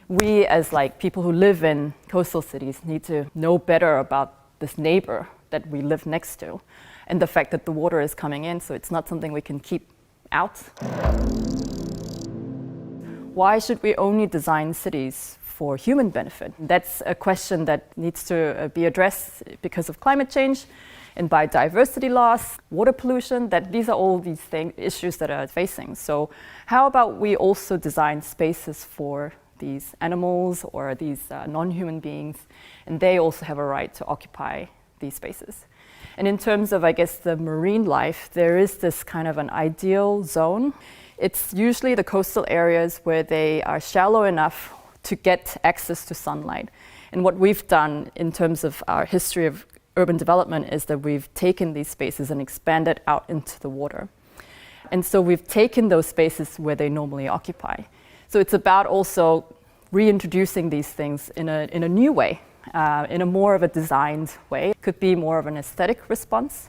we as like people who live in coastal cities need to know better about this neighbor that we live next to and the fact that the water is coming in, so it's not something we can keep out. Why should we only design cities for human benefit? That's a question that needs to be addressed because of climate change and biodiversity loss, water pollution, that these are all these issues that are facing. So how about we also design spaces for these animals or these non-human beings, and they also have a right to occupy these spaces. And in terms of, I guess, the marine life, there is this kind of an ideal zone. It's usually the coastal areas where they are shallow enough to get access to sunlight. And what we've done in terms of our history of urban development is that we've taken these spaces and expanded out into the water. And so we've taken those spaces where they normally occupy. So it's about also reintroducing these things in a new way, in a more of a designed way. It could be more of an aesthetic response,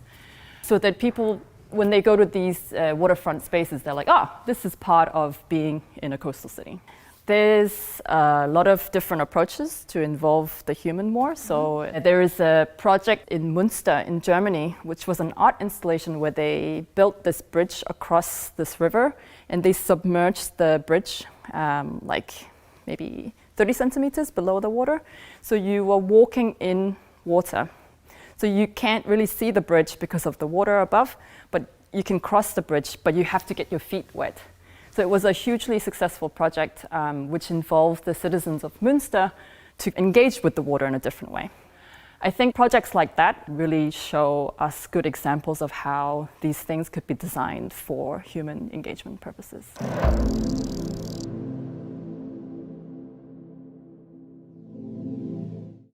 so that people, when they go to these waterfront spaces, they're like, this is part of being in a coastal city. There's a lot of different approaches to involve the human more. So there is a project in Münster in Germany, which was an art installation where they built this bridge across this river, and they submerged the bridge like maybe 30 centimeters below the water. So you were walking in water. So you can't really see the bridge because of the water above, but you can cross the bridge, but you have to get your feet wet. So it was a hugely successful project which involved the citizens of Münster to engage with the water in a different way. I think projects like that really show us good examples of how these things could be designed for human engagement purposes.